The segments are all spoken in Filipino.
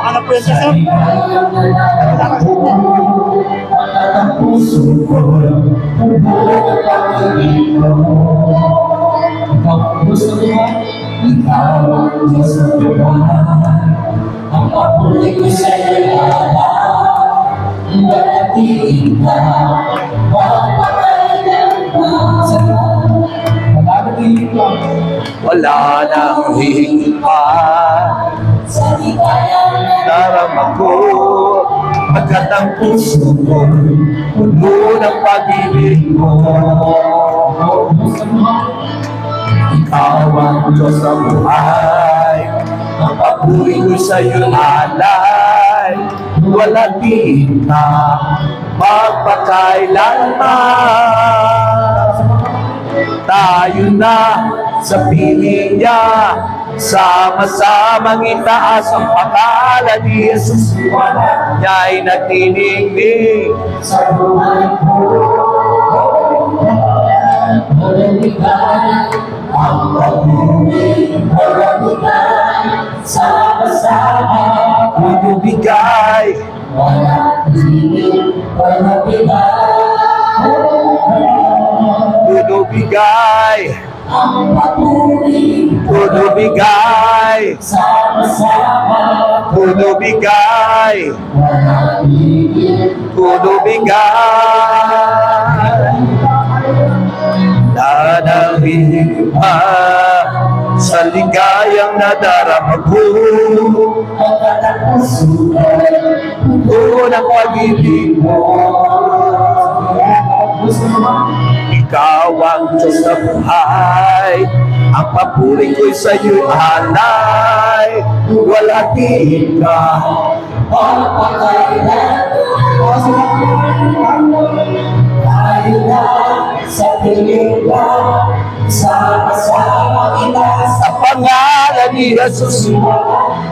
Ano po yan, sir? Ang puso ko, ang buhay ng pag-ibig mo. Ikaw ang gusto mo, ikaw ang gusto mo. Ang papuri ko sa'yo lahat, nagatiling ka, mapakailan ka. Wala nang higit pa Sa di kayang darama ko, agad ang puso ko, puno ng pag-ibig mo. Ikaw ang Diyos sa buhay, ang papuri ko sa'yo alay. Wala din na magpakailanman. Tayo na sa piling niya, sama-samang itaas ang pangalan ni Jesus. Niya ay nagniningning sa buhay ko. Malamigay ang pag-ibig, malamigay, sama-sama, binibigay. walang tingin, malamigay. Binibigay, Ang patuloy, binibigay, sama-sama, binibigay, walang tingin, binibigay. Nanahimik pa sa ligayang nadarama ko, agad ang puso ko, puno ng pag-ibig mo. Ikaw ang Diyos na buhay, ang papuri ko'y sa'yo'y alay. Wala din ka mapakailan. Tayo na sa piling ka, sama-sama itaas sa pangalan ni Jesus.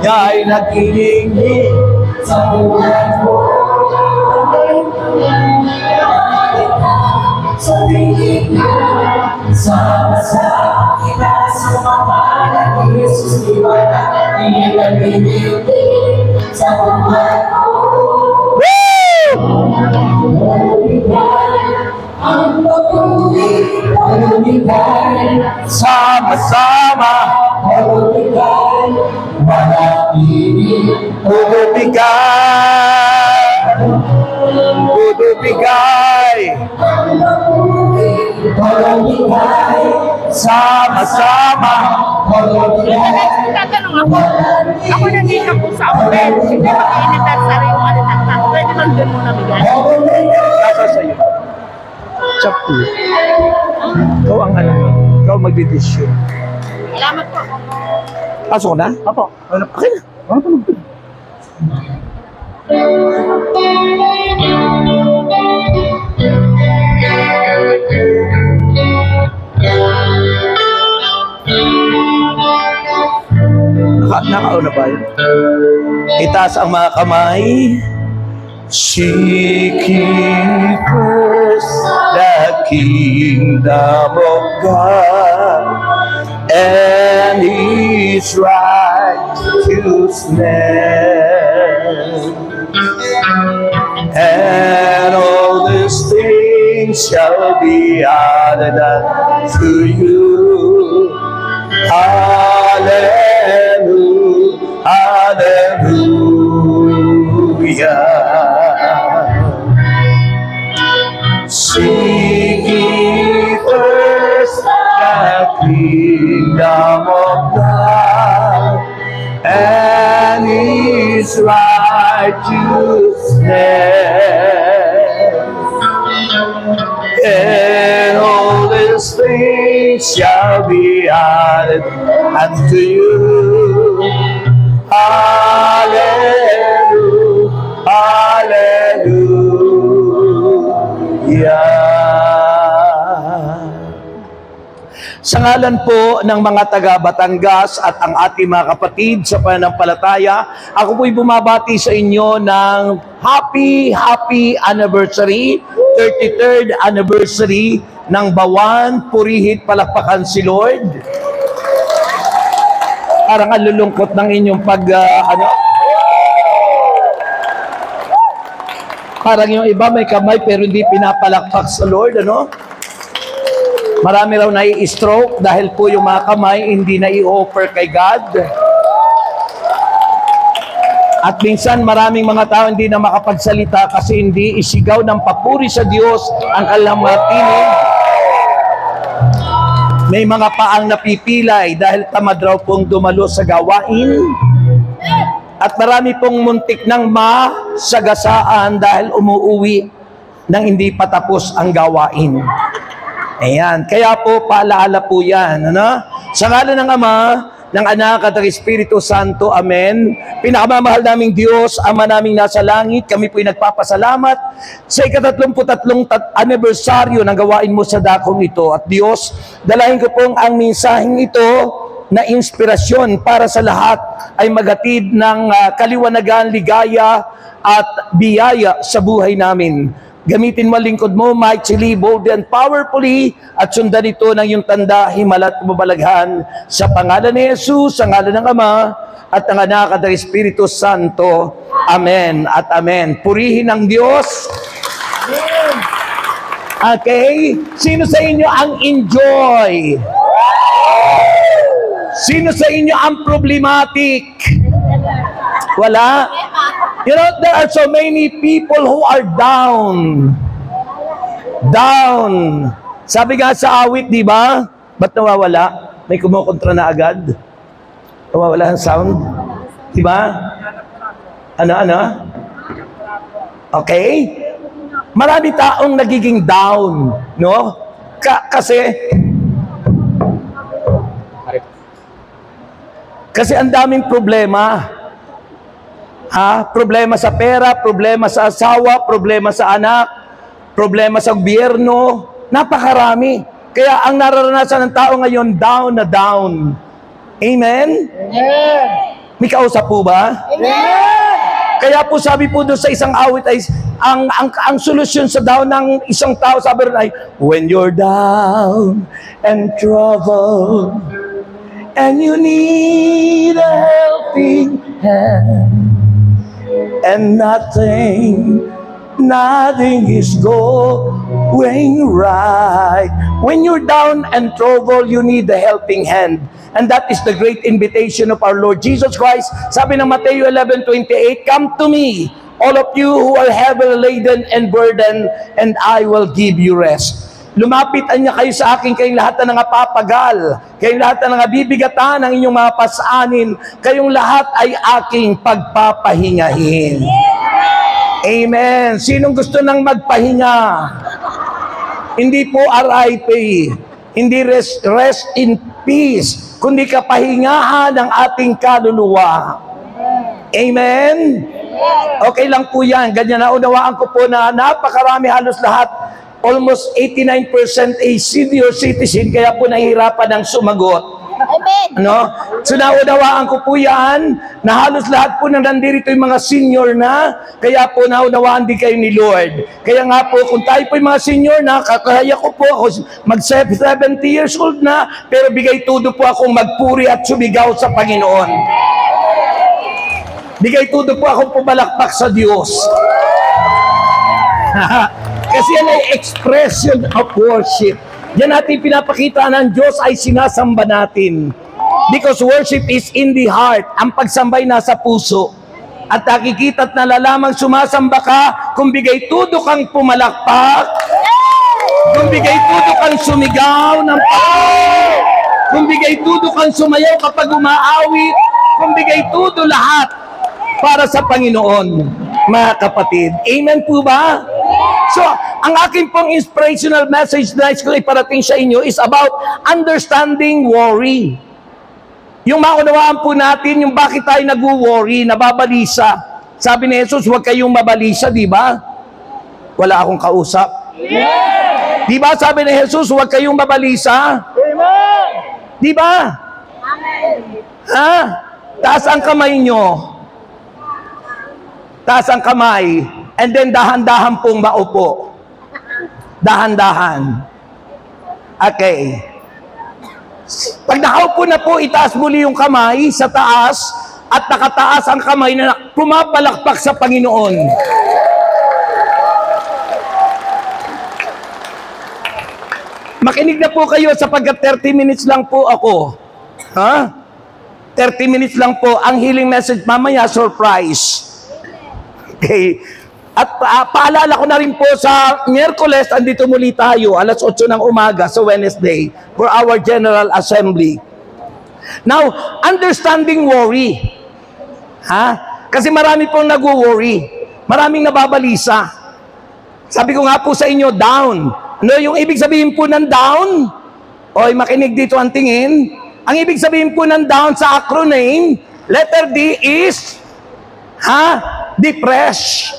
Niya ay nagkilingi sa buhay ko. Sa piling ka, sama-sama itaas sa pangalan ni Jesus. Di ba na inilalibig sa buhay ko? Ang pag-uwi, palumigay, sama-sama, palumigay, manatili, bumibigay, bumibigay, ang pag-uwi, palumigay, sama-sama. palumigay, Tatanong ako, ako nandito po sa outlet, hindi mag-init at sarili mo at taktak. Pwede bang doon mo nabigay? Nasa sa'yo. Chap 2. Ikaw ang ano, ikaw magdidesisyon. Salamat po. Pasok na? Apo. Okay na. Ano pa naman? Nakauna ba yun? Itaas ang mga kamay. Seeking first the kingdom of God and His righteousness, and all these things shall be added unto you. Hallelujah, hallelujah. Seek ye first the kingdom of God and His righteousness, and all these things shall be added unto you. Hallelujah, hallelujah. Sa ngalan po ng mga taga Batangas at ang ating mga kapatid sa pananampalataya, ako po'y bumabati sa inyo ng happy anniversary, 33rd anniversary ng Bawan. Purihit, palakpakan si Lord. Parang ang lulungkot ng inyong Parang yung iba may kamay pero hindi pinapalakpak sa Lord, ano? Marami raw nai-stroke dahil po yung mga kamay hindi na i-offer kay God. At minsan maraming mga tao hindi na makapagsalita kasi hindi isigaw ng papuri sa Diyos ang kanilang mga tinig. May mga paang napipilay dahil tamad raw pong dumalo sa gawain. At marami pong muntik ng masagasaan dahil umuuwi nang hindi patapos ang gawain. Ayan, kaya po paalala po yan. Ano? Sa ngalan ng Ama, ng Anak at ng Espiritu Santo, Amen. Pinakamamahal naming Diyos, Ama naming nasa langit, kami po'y nagpapasalamat sa ika-33 anibersaryo ng gawain mo sa dakong ito. At Diyos, dalahin ko pong ang mensaheng ito na inspirasyon para sa lahat ay maghatid ng kaliwanagan, ligaya at biyaya sa buhay namin. Gamitin mo lingkod mo, mightily, boldly, and powerfully, at sundan ito ng iyong tanda, himala at mabalaghan. Sa pangalan ni Jesus, sa ngalan ng Ama, at ng Anak at ng Espiritu Santo. Amen at Amen. Purihin ang Diyos. Okay? Sino sa inyo ang enjoy? Sino sa inyo ang problematic? Wala? You know, there are so many people who are down. Down. Sabi nga sa awit, di ba? Ba't nawawala? May kumukontra na agad. Nawawala ang sound. Di ba? Ano? Okay? Marami taong nagiging down. No? Kasi ang daming problema. Problema sa pera, problema sa asawa, problema sa anak, problema sa gobyerno, napakarami. Kaya ang nararanasan ng tao ngayon, down na down. Amen? Amen. May kausap po ba? Amen. Kaya po sabi po doon sa isang awit ay, ang solusyon sa down ng isang tao, sabi rin ay, when you're down and troubled, and you need a helping hand, and nothing is going right. When you're down and troubled, you need a helping hand. And that is the great invitation of our Lord Jesus Christ. Sabi ng Matthew 11:28, come to me, all of you who are heavy laden and burdened, and I will give you rest. Lumapitan niya kayo sa akin, kayong lahat na nangapapagal, kayong lahat na nangabibigatan ng inyong mga pasanin, kayong lahat ay aking pagpapahingahin. Amen. Sinong gusto nang magpahinga? Hindi po RIP, hindi rest in peace, kundi kapahingahan ng ating kaluluwa. Amen? Okay lang po yan. Ganyan na unawaan ko po na napakarami, halos lahat, almost 89% a senior citizen, kaya po nahihirapan ng sumagot. Amen. Ano? So naunawaan ko po yan, na halos lahat po nang nandito yung mga senior na, kaya po naunawaan din kayo ni Lord. Kaya nga po, kung tayo po yung mga senior na, kakaya ko po ako, mag-70 years old na, pero bigay tudo po akong magpuri at sumigaw sa Panginoon. Bigay tudo po akong pumalakpak sa Diyos. Kasi yan ay expression of worship. Yan natin pinapakita ng Diyos ay sinasamba natin. Because worship is in the heart. Ang pagsambay nasa puso. At nakikita at nalalamang sumasamba ka kung bigay tudo kang pumalakpak, kung bigay tudo kang sumigaw ng Panginoon, kung bigay tudo kang sumayaw kapag umaawit, kung bigay tudo lahat para sa Panginoon, mga kapatid. Amen po ba? So, ang aking pong inspirational message na ko iparating sa inyo is about understanding worry. Yung maunawaan po natin yung bakit tayo nag-worry, nababalisa. Sabi ni Jesus, huwag kayong mabalisa, di ba? Wala akong kausap. Yeah! Di ba sabi ni Jesus, huwag kayong mabalisa? Amen. Di ba? Amen. Ha? Taas ang kamay nyo. Taas ang kamay. And then dahan-dahan pong maupo. Dahan-dahan. Okay. Pag nakaupo na po, itaas muli yung kamay sa taas at nakataas ang kamay na pumapalakpak sa Panginoon. Makinig na po kayo sapagkat 30 minutes lang po ako. Ha? 30 minutes lang po. Ang healing message mamaya, surprise. Okay. At paalala ko na rin po sa Miyerkules, andito muli tayo, alas 8 ng umaga sa Wednesday for our General Assembly. Now, understanding worry. Ha? Kasi marami pong nag-worry. Maraming nababalisa. Sabi ko nga po sa inyo, down. Ano yung ibig sabihin po ng down? Oy, makinig dito ang tingin. Ang ibig sabihin po ng down sa acronym, letter D is, depress.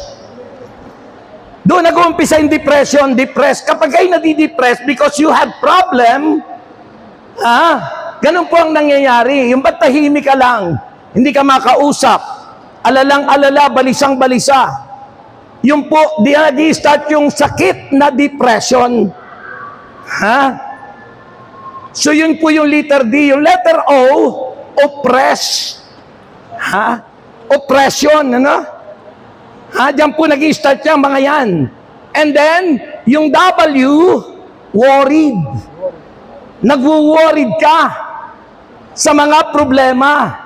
Doon nag-uumpisa yung depression, depressed. Kapag kayo nadi-depress because you have problem, ganun po ang nangyayari. Yung ba't tahimik ka lang, hindi ka makausap, alalang-alala, balisang-balisa. Yung po, di-start yung sakit na depression. So yun po yung letter D. Yung letter O, oppress. Oppression, ano? Diyan po nag-i-start yung mga yan. And then, yung W, worried. Nagwo-worried ka sa mga problema.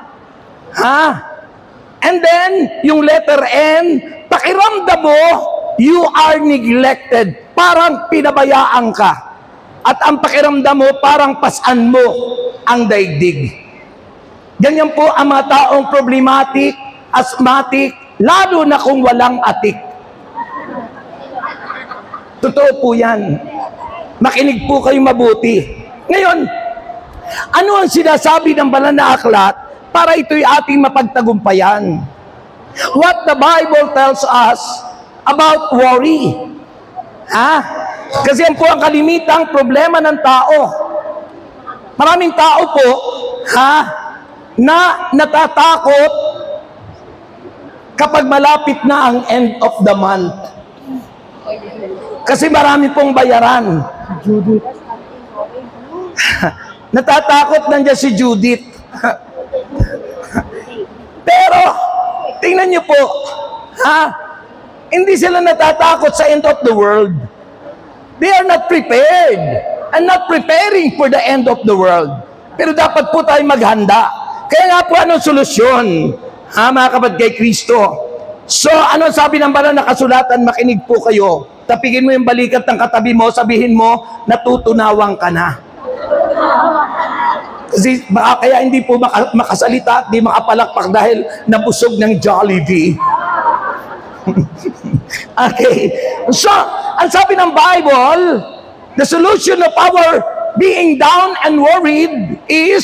And then, yung letter N, pakiramdam mo, you are neglected. Parang pinabayaan ka. At ang pakiramdam mo, parang pasan mo ang daigdig. Ganyan po ang mga taong problematic, asthmatic, lalo na kung walang atik. Totoo po yan. Makinig po kayo mabuti. Ngayon, ano ang sinasabi ng banal na aklat para ito'y ating mapagtagumpayan? What the Bible tells us about worry. Kasi yan po ang kalimitang problema ng tao. Maraming tao po, na natatakot kapag malapit na ang end of the month. Kasi marami pong bayaran. Natatakot nandiyan si Judith. Pero, tingnan niyo po, hindi sila natatakot sa end of the world. They are not prepared and not preparing for the end of the world. Pero dapat po tayo maghanda. Kaya nga po, anong solusyon? Mga kapatid kay Kristo. So, ano sabi ng banal na kasulatan? Makinig po kayo. Tapigin mo yung balikat ng katabi mo, sabihin mo, natutunawang ka na. Kasi baka kaya hindi po makasalita at di makapalakpak dahil nabusog ng Jollibee. Okay. So, ang sabi ng Bible, the solution of our being down and worried is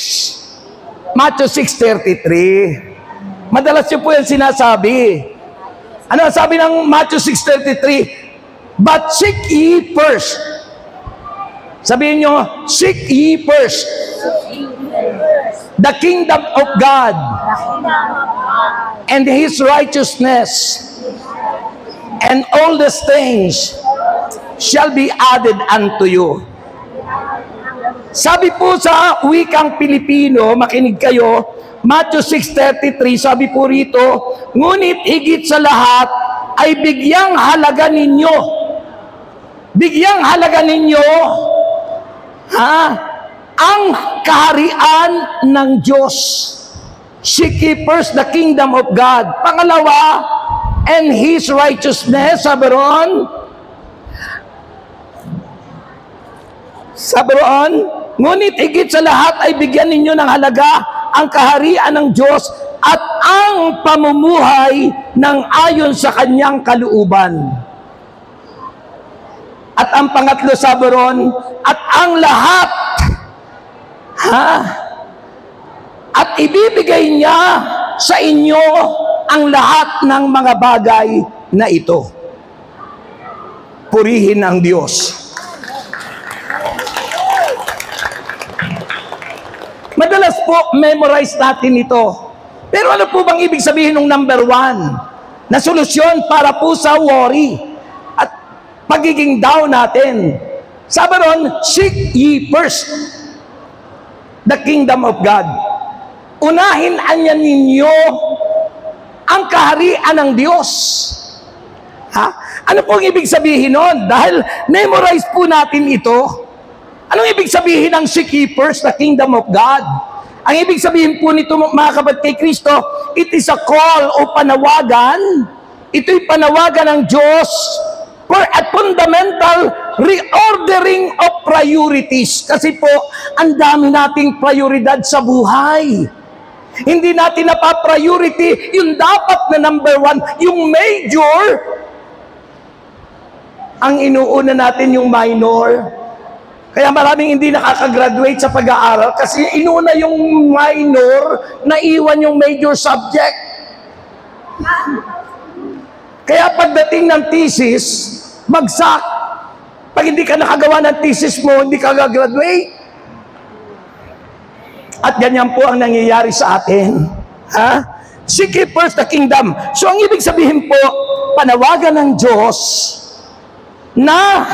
Matthew 6:33. Madalas yun po yung sinasabi. Ano ang sabi ng Matthew 6:33? But seek ye first. Sabihin nyo, seek ye first the kingdom of God and His righteousness, and all these things shall be added unto you. Sabi po sa wikang Pilipino, makinig kayo, Matthew 6:33, sabi po rito, ngunit higit sa lahat ay bigyang halaga ninyo. Bigyang halaga ninyo ang kaharian ng Diyos. Seek ye first the kingdom of God. Pangalawa, and His righteousness, sabi roon, ngunit higit sa lahat ay bigyan ninyo ng halaga ang kaharian ng Diyos at ang pamumuhay ng ayon sa kanyang kalooban. At ang pangatlo, sabi roon, at ang lahat, at ibibigay niya sa inyo ang lahat ng mga bagay na ito. Purihin ang Diyos. Madalas po, memorize natin ito. Pero ano po bang ibig sabihin ng number 1? Na solusyon para po sa worry at pagiging down natin. Sabi ron, seek ye first the kingdom of God. Unahin anyan ninyo ang kaharian ng Diyos. Ano pong ibig sabihin nun? Dahil memorize po natin ito, Anong ibig sabihin ng seek ye first the kingdom of God? Ang ibig sabihin po nito, mga kapatid kay Kristo, it is a call o panawagan. Ito'y panawagan ng Diyos for a fundamental reordering of priorities. Kasi po, ang dami nating prioridad sa buhay. Hindi natin napapriority yung dapat na number one, yung major. Ang inuuna natin yung minor. Kaya maraming hindi nakakagraduate sa pag-aaral kasi inuna yung minor, naiwan yung major subject. Kaya pagdating ng thesis, bagsak. Pag hindi ka nakagawa ng thesis mo, hindi ka gagraduate. At ganyan po ang nangyayari sa atin. Ha? Seek ye first the kingdom. So ang ibig sabihin po, panawagan ng Diyos na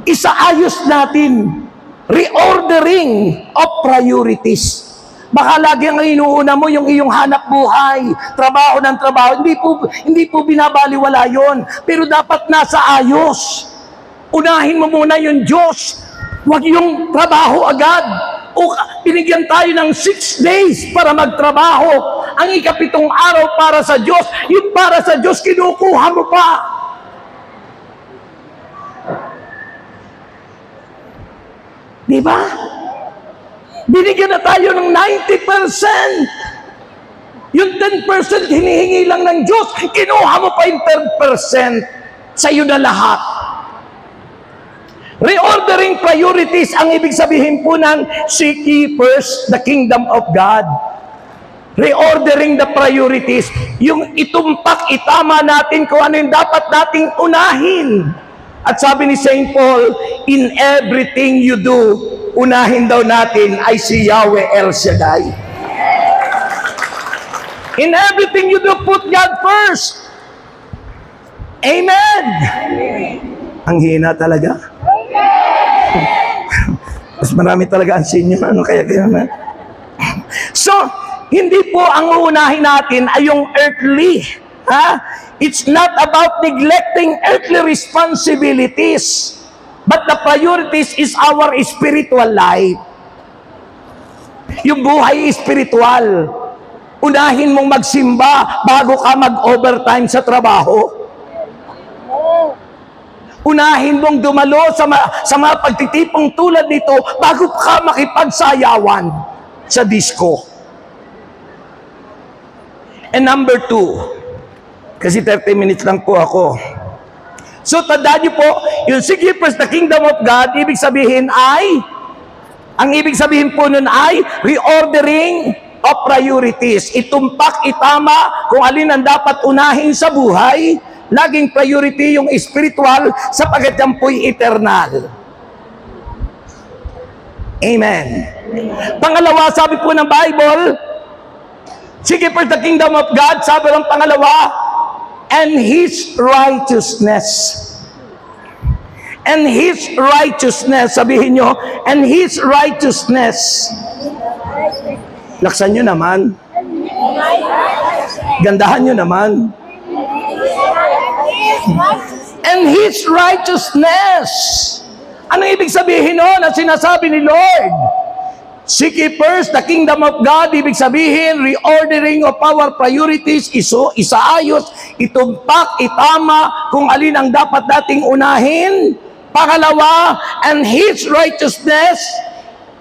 isaayos natin reordering of priorities. Baka lagi ang inuuna mo yung iyong hanap buhay, trabaho ng trabaho. Hindi po binabaliwala yon. Pero dapat nasa ayos. Unahin mo muna yung Diyos. Huwag yung trabaho agad. O binigyan tayo ng 6 days para magtrabaho. Ang ika-7 araw para sa Diyos. Yung para sa Diyos, kinukuha mo pa. Di ba? Binigyan na tayo ng 90%. Yung 10% hinihingi lang ng Diyos. Kinuha mo pa yung 10%. Sa'yo na lahat. Reordering priorities, ang ibig sabihin po ng seek ye first the kingdom of God. Reordering the priorities, yung itumpak, itama natin kung ano yung dapat nating unahin. At sabi ni St. Paul, in everything you do, unahin daw natin ay si Yahweh El Shaddai. In everything you do, put God first. Amen. Ang hina talaga. Mas marami talaga ang sinyo. Ano kaya na? So, hindi po ang uunahin natin ay yung earthly. Ha? It's not about neglecting earthly responsibilities, but the priorities is our spiritual life. Yung buhay spiritual. Unahin mong magsimba bago ka mag-overtime sa trabaho. Unahin mong dumalo sa mga pagtitipong tulad nito bago ka makipagsayawan sa disco. And number 2, kasi 30 minutes lang po ako. So, tandaan niyo po, yung seek ye first the kingdom of God, ibig sabihin po nun ay reordering of priorities. Itumpak, itama kung alin ang dapat unahin sa buhay. Laging priority yung spiritual sapagkat yan po'y eternal. Amen. Pangalawa, sabi po ng Bible, seek ye first the kingdom of God, sabi ng pangalawa, and His righteousness. And His righteousness, sabihin nyo, and His righteousness. Laksan nyo naman. Gandahan nyo naman. And His righteousness. Ano ibig sabihin nun na sinasabi ni Lord? Seek ye first the kingdom of God, ibig sabihin, reordering of our priorities, isaayos, itumpak, itama, kung alin ang dapat nating unahin. Pangalawa, and His righteousness,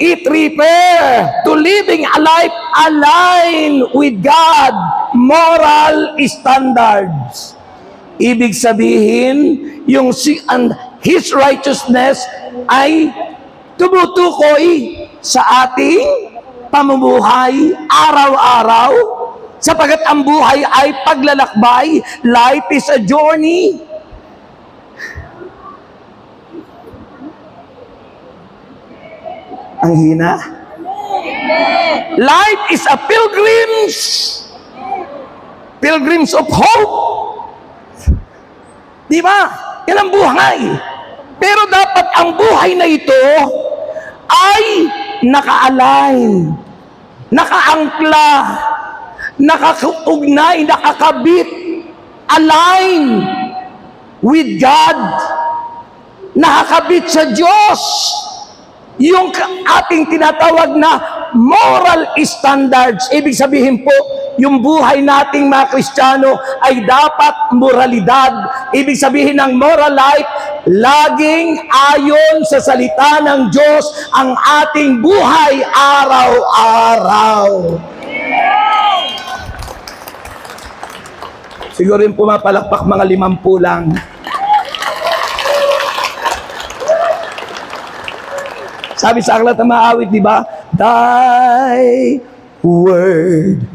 it repair to living a life aligned with God, moral standards. Ibig sabihin, yung His righteousness ay tumutukoy sa ating pamumuhay araw-araw, sapagkat ang buhay ay paglalakbay. Life is a journey. Ang hina. Life is a pilgrims of hope. Di ba? Yan ang buhay. Pero dapat ang buhay na ito ay naka-align, naka-angkla, nakaugnay, nakakabit, align with God. nakakabit sa Diyos yung ating tinatawag na moral standards. Ibig sabihin po, yung buhay nating mga Kristiyano ay dapat moralidad. Ibig sabihin ng moral life, laging ayon sa salita ng Diyos ang ating buhay araw-araw. Siguro yung pumapalakpak mga 50 lang. Sabi sa aklat ng maawit, di ba? Thy word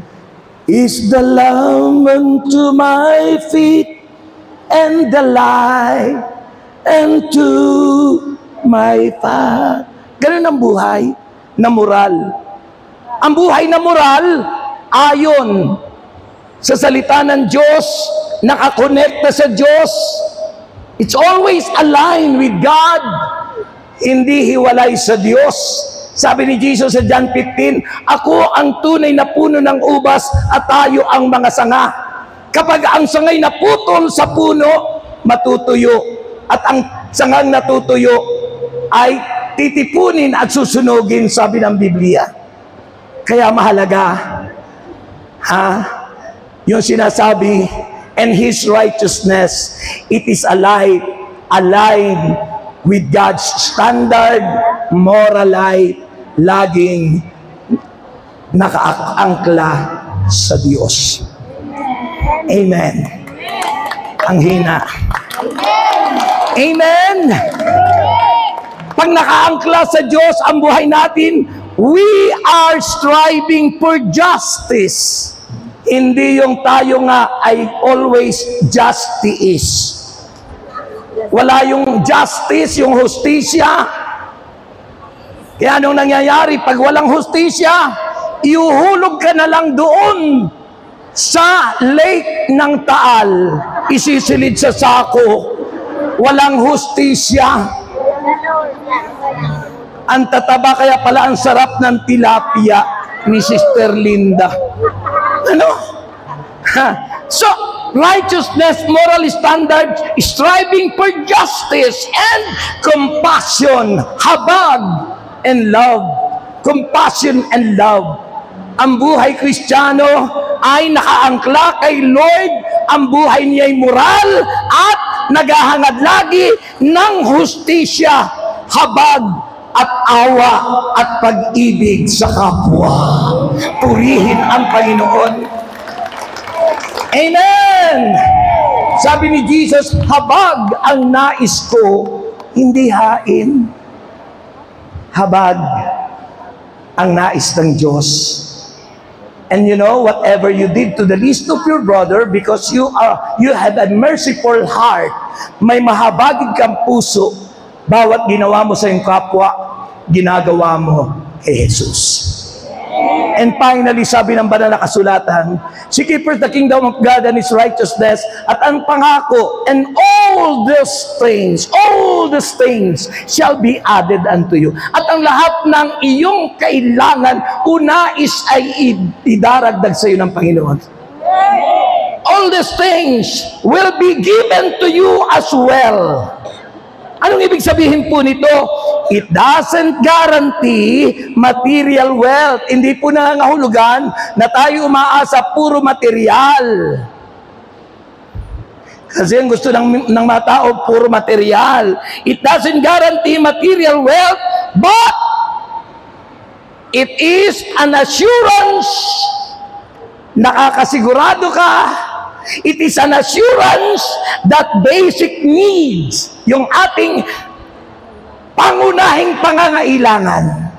is the lamp unto my feet and the light unto my path. Ganun ang buhay na moral. Ang buhay na moral, ayon sa salita ng Diyos, nakakonekta sa Diyos. It's always aligned with God. Hindi hiwalay sa Diyos. Sabi ni Jesus sa John 15, ako ang tunay na puno ng ubas at tayo ang mga sanga. Kapag ang sangay naputol sa puno, matutuyo. At ang sangang natutuyo ay titipunin at susunugin, sabi ng Biblia. Kaya mahalaga, yung sinasabi, and His righteousness, it is aligned with God's standard, moral life, laging nakaangkla sa Diyos. Amen. Ang hina. Amen. Pag nakaangkla sa Diyos ang buhay natin, we are striving for justice. Hindi yung tayo nga ay always justice. Wala yung justice, yung hustisya. Kaya anong nangyayari? Pag walang hustisya, iuhulog ka na lang doon sa lake ng Taal. Isisilid sa sako. Walang hustisya. Ang tataba, kaya pala ang sarap ng tilapia ni Sister Linda. Ano? So, righteousness, moral standards, striving for justice and compassion, habag and love. Compassion and love. Ang buhay Kristiyano ay nakaangkla kay Lord. Ang buhay niya ay moral at naghahangad lagi ng hustisya, habag at awa at pag-ibig sa kapwa. Purihin ang Panginoon. Amen! Sabi ni Jesus, habag ang nais ko, hindi hain. Habag ang nais ng Diyos. And you know, whatever you did to the least of your brother, because you have a merciful heart, may mahabagin kang puso, bawat ginawa mo sa iyong kapwa, ginagawa mo kay Jesus. And finally, sabi ng banal na kasulatan, seek ye first the kingdom of God and His righteousness, at ang pangako, and all these things shall be added unto you. At ang lahat ng iyong kailangan, unais ay idaragdag sa iyo ng Panginoon. All these things will be given to you as well. Anong ibig sabihin po nito? It doesn't guarantee material wealth. Hindi po nangangahulugan na tayo umaasa puro material. Kasi ang gusto ng mga tao, puro material. It doesn't guarantee material wealth, but it is an assurance. Nakakasigurado ka. It is an assurance that basic needs, yung ating pangunahing pangangailangan,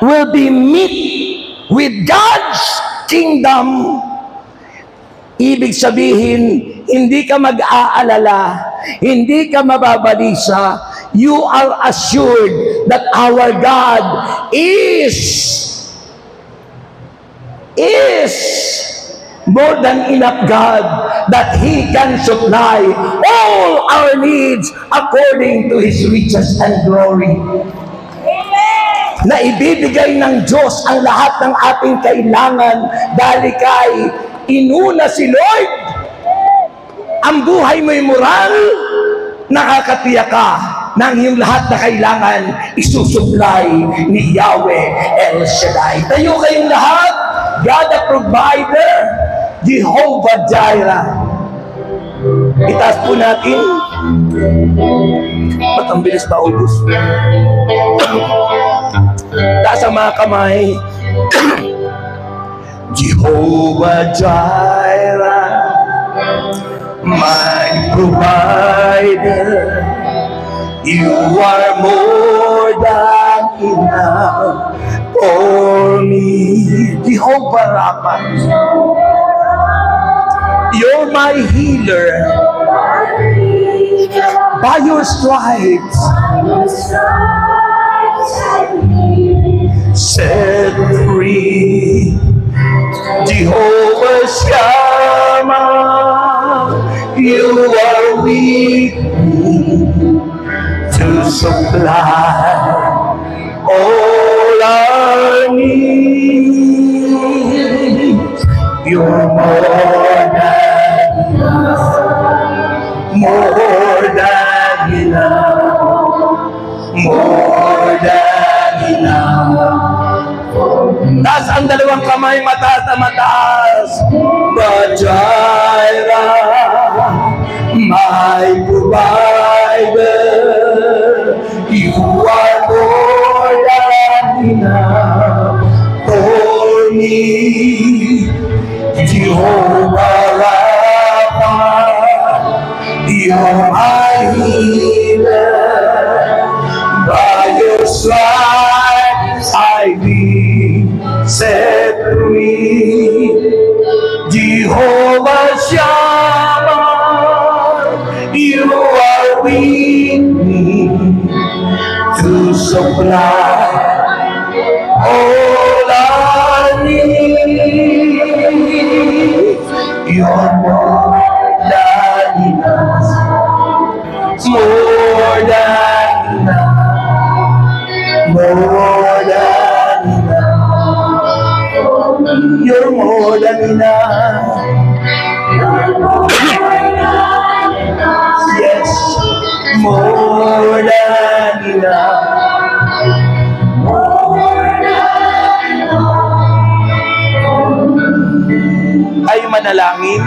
will be met with God's kingdom. Ibig sabihin, hindi ka mag-aalala, hindi ka mababalisa. You are assured that our God is more than enough God, that He can supply all our needs according to His riches and glory. Amen. Na ibibigay ng Diyos ang lahat ng ating kailangan dahil kay inuna si Lord. Ang buhay mo'y moral, Nakakatiyak ka na ang iyong lahat na kailangan isusupply ni Yahweh El Shaddai. Tayo kayong lahat, God the Provider, Jehovah Jireh. Itaas po natin. Ba't ang bilis ba, August? Taas ang mga kamay. Jehovah Jireh, my provider, you are more than enough for me. Jehovah Rapha, you're my healer. By your stripes, set free. Jehovah Shammah, you are with me to supply all I need. You're more than enough, more than enough, more than enough. Taas ang dalawang kamay, mataas na mataas. Jireh, my provider, you are more than enough for me. Jehovah Rapha, you're my healer. By your stripes I be set free. Jehovah Shammah, you are with me to supply all I need. You're more than enough, more than enough, more than enough. You're more than enough. Yes, more than enough. Ay manalangin,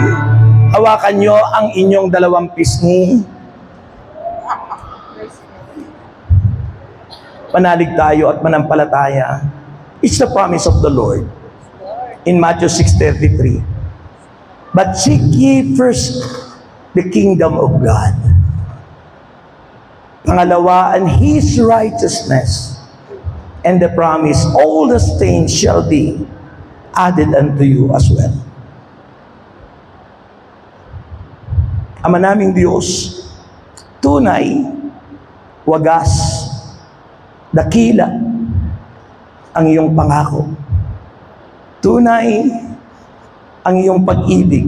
hawakan nyo ang inyong dalawang pisngi. Manalig tayo at manampalataya. It's the promise of the Lord in Matthew 6:33. But seek ye first the kingdom of God. Pangalawa, and His righteousness, and the promise, all the things shall be added unto you as well. Ama naming Diyos, tunay, wagas, dakila ang iyong pangako. Tunay ang iyong pag-ibig,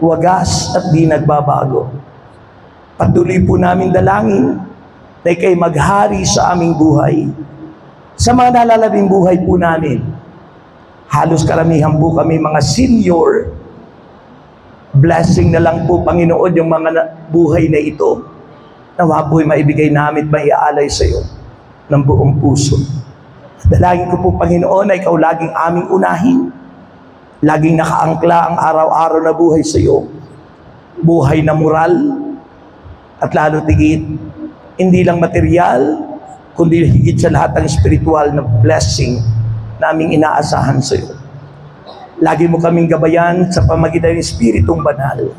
wagas at di nagbabago. Patuloy po namin dalangin na ikay maghari sa aming buhay. Sa mga nalalabing buhay po namin, halos karamihan po kami mga senior. Blessing na lang po, Panginoon, yung mga buhay na ito. Nawa po'y maibigay namin, maiaalay sa iyo ng buong puso. Dalangin ko po, Panginoon, na ikaw laging aming unahin. Laging nakaangkla ang araw-araw na buhay sa iyo. Buhay na moral, at lalo tigit, hindi lang material, kundi higit sa lahat ang spiritual na blessing na aming inaasahan sa iyo. Lagi mo kaming gabayan sa pamagitan ng Espiritong Banal.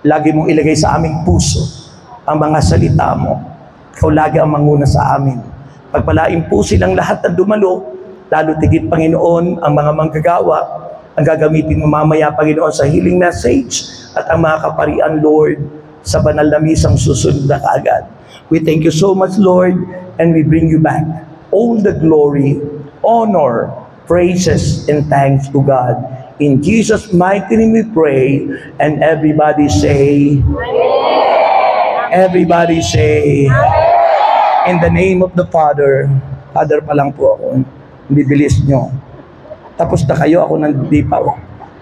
Lagi mong ilagay sa aming puso ang mga salita mo. Ikaw lagi ang manguna sa amin. Pagpalain po silang lahat ng dumalo, lalo tigit, Panginoon, ang mga manggagawa, ang gagamitin mo mamaya, Panginoon, sa healing message at ang mga kaparian, Lord, sa banal na misang susunod na kaagad. We thank you so much, Lord, and we bring you back all the glory, honor, praises, and thanks to God. In Jesus' mighty name we pray, and everybody say, Amen. Everybody say, Amen. In the name of the Father. Father pa lang po ako. Hindi bilis nyo. Tapos na kayo, ako nandi pa.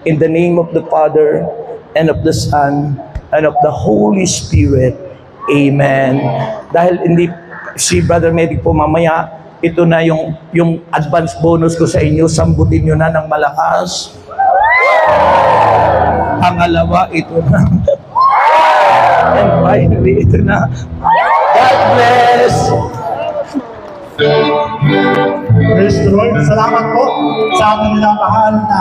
In the name of the Father, and of the Son, and of the Holy Spirit. Amen. Dahil hindi, si Brother Medic po mamaya, ito na yung advance bonus ko sa inyo, sambutin nyo na ng malakas. Pangalawa, ito na. And finally, ito na. God bless! Praise the Lord. Salamat po sa ating minamahal na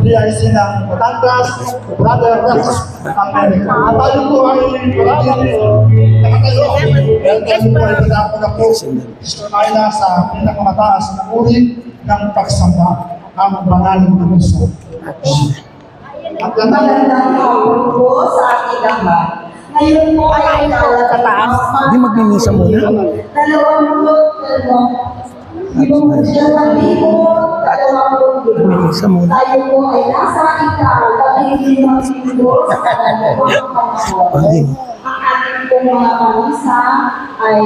PIC ng Batangas, Brother Rex America. At tayo po ay nakatayo. Dahil tayo po ay pinapa na po Sister Ayla sa pinakamataas na uri ng pagsamba ang banal na puso. At Magandang hapon po sa ating lahat. Ngayon po ay Sa taas. Hindi magmimisa muna. 22,000 Magmimisa muna. tayo po ay nasa ika-15 sa dalawang panahon. Hindi. Ang ating pong mga kanisa ay